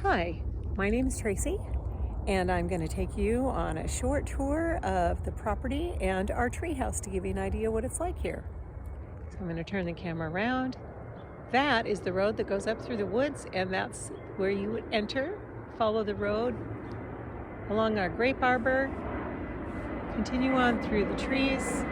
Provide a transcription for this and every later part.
Hi, my name is Tracy, and I'm going to take you on a short tour of the property and our treehouse to give you an idea what it's like here. So I'm going to turn the camera around. That is the road that goes up through the woods, and that's where you would enter. Follow the road along our grape arbor, continue on through the trees.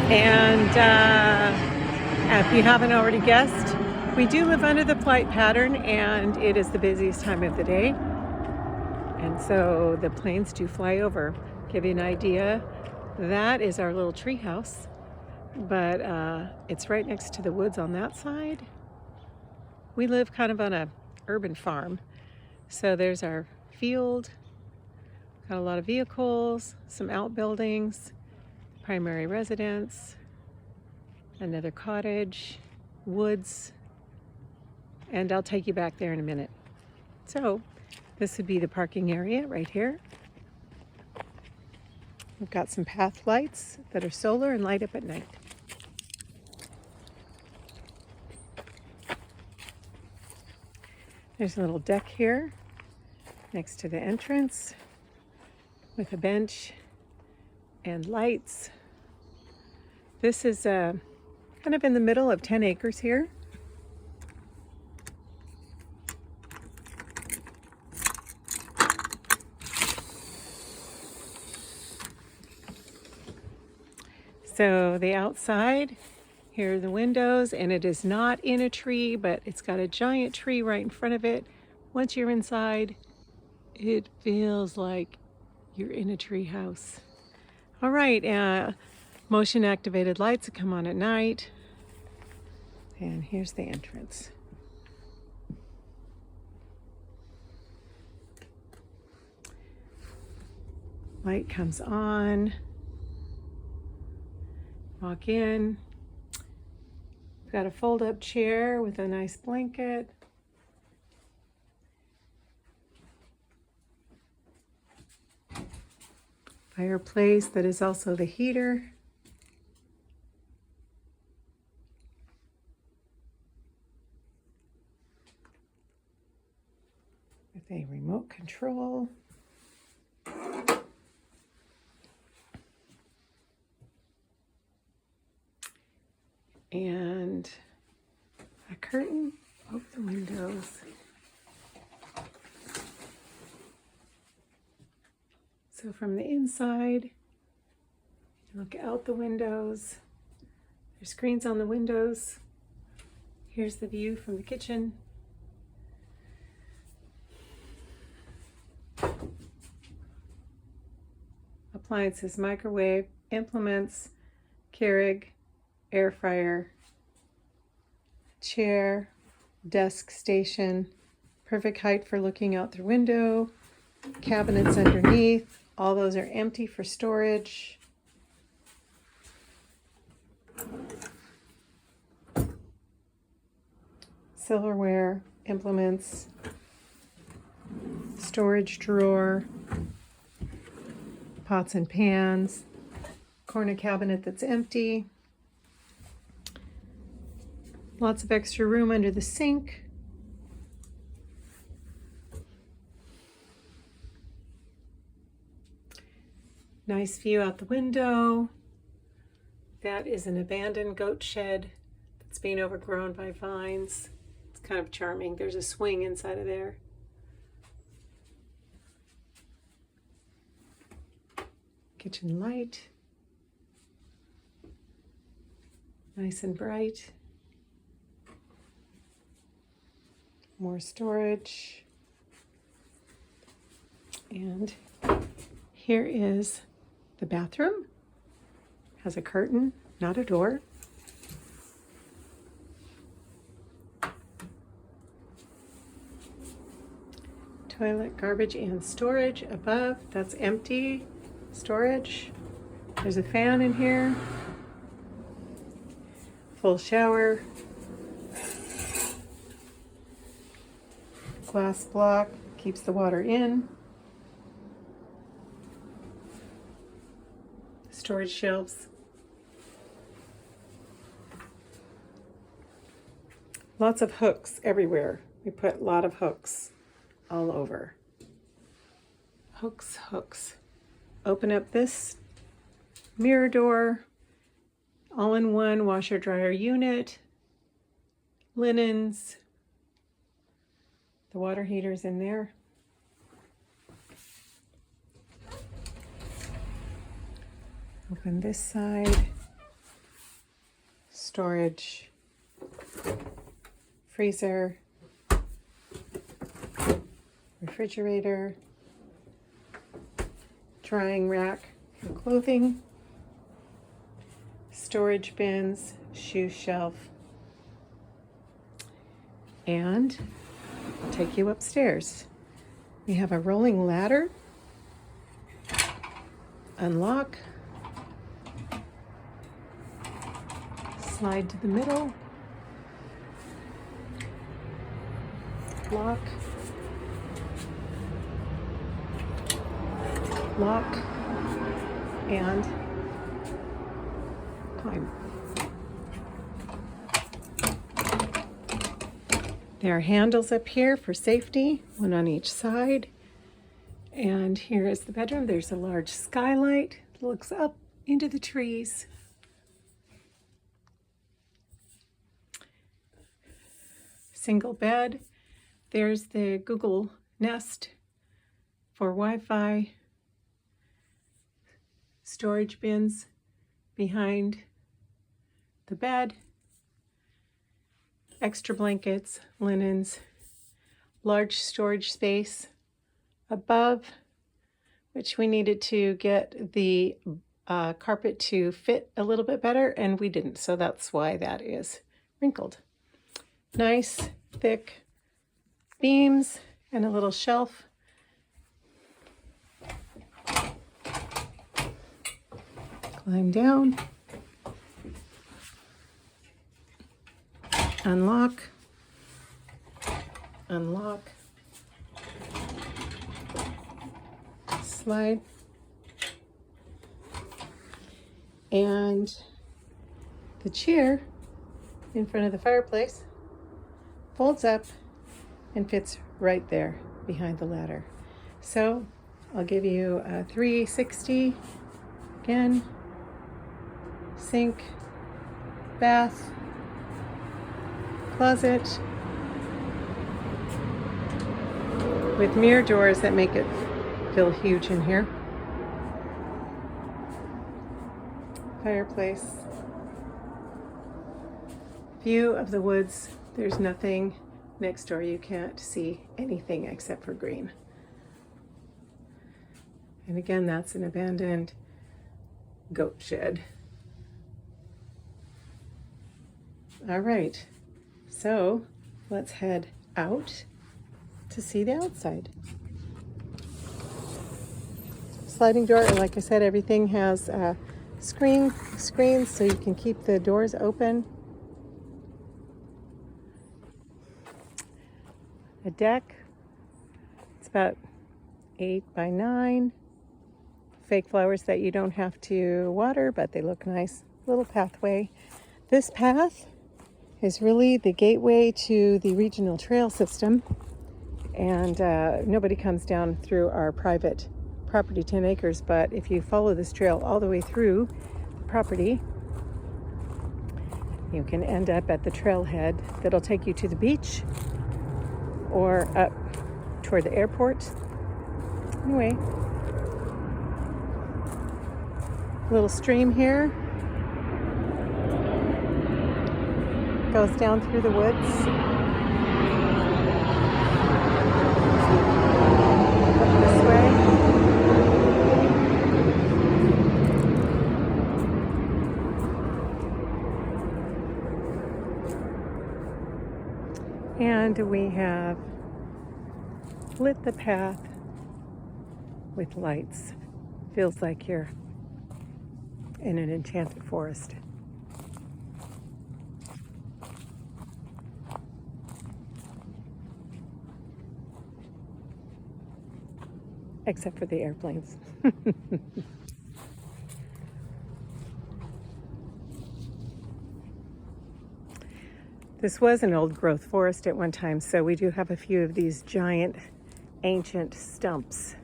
And if you haven't already guessed, we do live under the flight pattern, and it is the busiest time of the day. And so the planes do fly over. Give you an idea, that is our little tree house, but it's right next to the woods on that side. We live kind of on a urban farm. So there's our field, got a lot of vehicles, some outbuildings, primary residence, another cottage, woods, and I'll take you back there in a minute. So this would be the parking area right here. We've got some path lights that are solar and light up at night. There's a little deck here next to the entrance with a bench and lights. This is kind of in the middle of 10 acres here. So the outside, here are the windows, and it is not in a tree, but it's got a giant tree right in front of it. Once you're inside, it feels like you're in a tree house. All right, motion activated lights that come on at night. And here's the entrance. Light comes on. Walk in. We've got a fold-up chair with a nice blanket. Fireplace that is also the heater. With a remote control. And a curtain over the windows. So from the inside, you look out the windows. There's screens on the windows. Here's the view from the kitchen. Appliances, microwave, implements, Keurig, air fryer, chair, desk station, perfect height for looking out the window, cabinets underneath, all those are empty for storage. Silverware, implements, storage drawer, pots and pans, corner cabinet that's empty. Lots of extra room under the sink. Nice view out the window. That is an abandoned goat shed that's being overgrown by vines. It's kind of charming. There's a swing inside of there. Kitchen light. Nice and bright. More storage. And here is the bathroom. Has a curtain, not a door. Toilet, garbage, and storage above. That's empty storage. There's a fan in here. Full shower. Glass block keeps the water in. Storage shelves. Lots of hooks everywhere. We put a lot of hooks all over. Hooks, hooks. Open up this mirror door, all-in-one washer dryer unit, linens, the water heater's in there. Open this side, storage, freezer, refrigerator, drying rack for clothing, storage bins, shoe shelf, and I'll take you upstairs. We have a rolling ladder, unlock, slide to the middle, lock, lock, and climb. There are handles up here for safety, one on each side. And here is the bedroom. There's a large skylight that looks up into the trees. Single bed. There's the Google Nest for Wi-Fi. Storage bins behind the bed. Extra blankets, linens, large storage space above, which we needed to get the carpet to fit a little bit better, and we didn't, so that's why that is wrinkled. Nice, thick beams and a little shelf. Climb down. Unlock, unlock, slide, and the chair in front of the fireplace folds up and fits right there behind the ladder. So I'll give you a 360 again, sink, bath, closet with mirror doors that make it feel huge in here. Fireplace. View of the woods. There's nothing next door. You can't see anything except for green. And again, that's an abandoned goat shed. All right. So let's head out to see the outside. Sliding door, like I said, everything has screens so you can keep the doors open. A deck, it's about 8 by 9. Fake flowers that you don't have to water, but they look nice. Little pathway. This path is really the gateway to the regional trail system, and nobody comes down through our private property, 10 acres, but if you follow this trail all the way through the property, you can end up at the trailhead that'll take you to the beach or up toward the airport. Anyway, a little stream here goes down through the woods. Up this way. And we have lit the path with lights. Feels like you're in an enchanted forest. Except for the airplanes. This was an old growth forest at one time, so we do have a few of these giant ancient stumps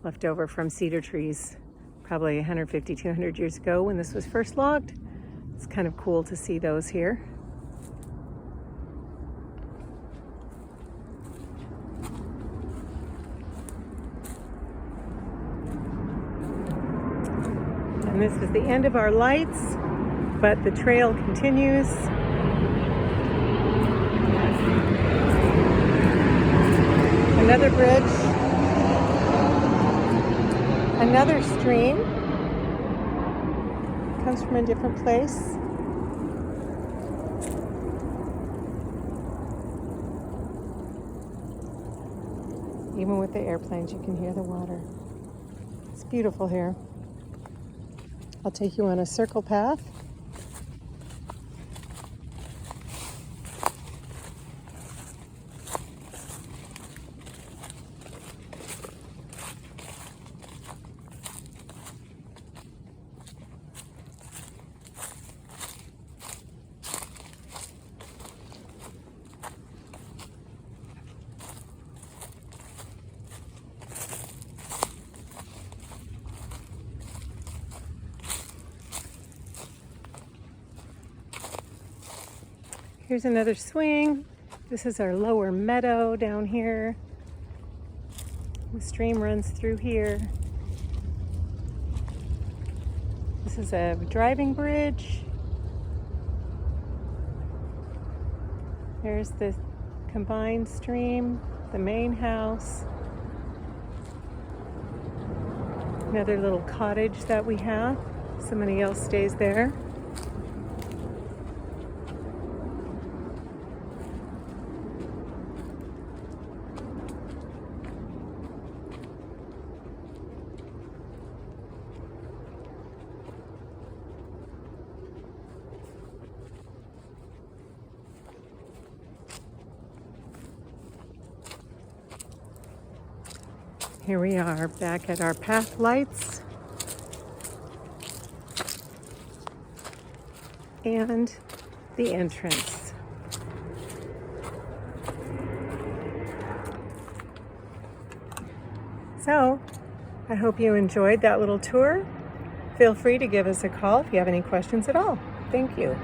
left over from cedar trees probably 150, 200 years ago when this was first logged. It's kind of cool to see those here. And this is the end of our lights, but the trail continues. Another bridge, another stream, comes from a different place. Even with the airplanes, you can hear the water. It's beautiful here. I'll take you on a circle path. Here's another swing. This is our lower meadow down here. The stream runs through here. This is a driving bridge. There's the combined stream, the main house. Another little cottage that we have. Somebody else stays there. Here we are back at our path lights and the entrance. So, I hope you enjoyed that little tour. Feel free to give us a call if you have any questions at all. Thank you.